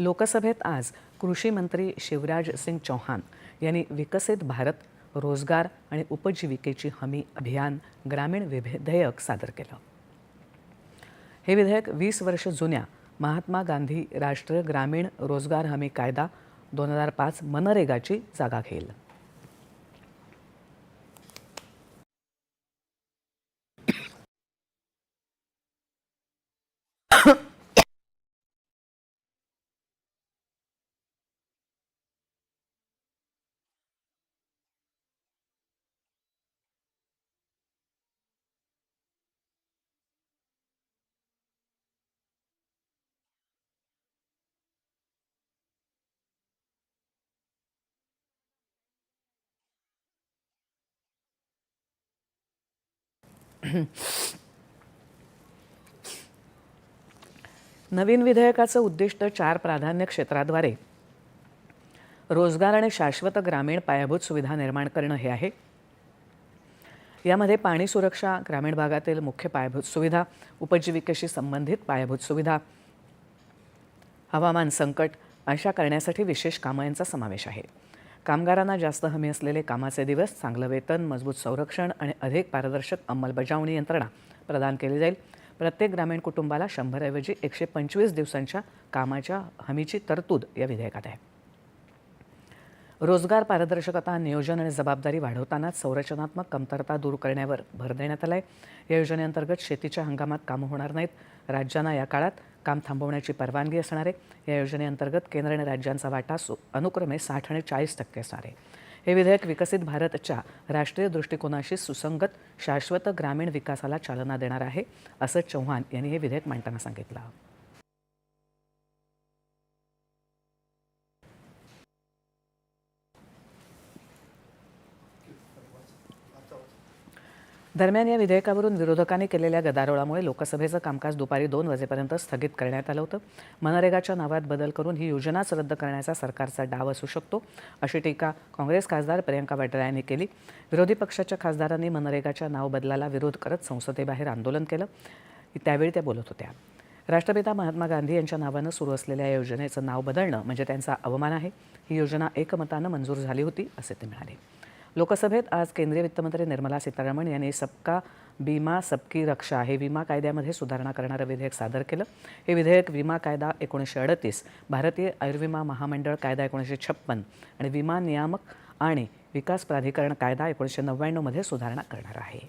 लोकसभेत आज कृषी मंत्री शिवराज सिंग चौहान यांनी विकसित भारत रोजगार आणि उपजीविकेची हमी अभियान ग्रामीण विधेयक सादर केलं। हे विधेयक 20 वर्ष जुन्या महात्मा गांधी राष्ट्रीय ग्रामीण रोजगार हमी कायदा 2005 मनरेगाची जागा घेईल। नवीन विधेयकाचं उद्दिष्ट 4 प्राधान्य क्षेत्राद्वारे रोजगार आणि शाश्वत ग्रामीण पायाभूत सुविधा निर्माण करणं हे आहे। यामध्ये पाणी सुरक्षा, ग्रामीण भागातील मुख्य पायाभूत सुविधा, उपजीविकेशी संबंधित पायाभूत सुविधा, हवामान संकट अशा करण्यासाठी विशेष कामं यांचा समावेश आहे। कामगारांना जास्त हमी असलेले कामाचे दिवस, चांगलं वेतन, मजबूत संरक्षण आणि अधिक पारदर्शक अंमलबजावणी यंत्रणा प्रदान केली जाईल। प्रत्येक ग्रामीण कुटुंबाला 100 ऐवजी 125 दिवसांच्या कामाच्या हमीची तरतूद या विधेयकात आहे। रोजगार पारदर्शकता, नियोजन आणि जबाबदारी वाढवतानाच संरचनात्मक कमतरता दूर करण्यावर भर देण्यात आला आहे। या योजनेअंतर्गत शेतीच्या हंगामात कामं होणार नाहीत। राज्यांना या काळात काम थांबवण्याची परवानगी असणार आहे। या योजनेअंतर्गत केंद्र आणि राज्यांचा वाटा अनुक्रमे 60 आणि 40% असणार आहे। हे विधेयक विकसित भारतच्या राष्ट्रीय दृष्टिकोनाशी सुसंगत शाश्वत ग्रामीण विकासाला चालना देणार आहे, असं चौहान यांनी हे विधेयक मांडताना सांगितलं। दरम्यान या विधेयकावरून विरोधकांनी केलेल्या गदारोळामुळे लोकसभेचं कामकाज दुपारी 2 वाजेपर्यंत स्थगित करण्यात आलं होतं। मनरेगाच्या नावात बदल करून ही योजनाच रद्द करण्याचा सरकारचा डाव असू शकतो, अशी टीका काँग्रेस खासदार प्रियंका वाड्रा यांनी केली। विरोधी पक्षाच्या खासदारांनी मनरेगाच्या नाव बदलाला विरोध करत संसदेबाहेर आंदोलन केलं। त्यावेळी त्या बोलत होत्या। राष्ट्रपिता महात्मा गांधी यांच्या नावानं सुरू असलेल्या या योजनेचं नाव बदलणं म्हणजे त्यांचा अवमान आहे। ही योजना एकमतानं मंजूर झाली होती, असे ते म्हणाले। लोकसभेत आज केंद्रीय वित्तमंत्री निर्मला सीतारामन यांनी सबका बीमा सबकी रक्षा हे विमा कायद्यामध्ये सुधारणा करणारं विधेयक सादर केलं। हे विधेयक विमा कायदा 1938, भारतीय आयुर्विमा महामंडळ कायदा 1956 आणि विमा नियामक आणि विकास प्राधिकरण कायदा 1999 मध्ये सुधारणा करणार आहे।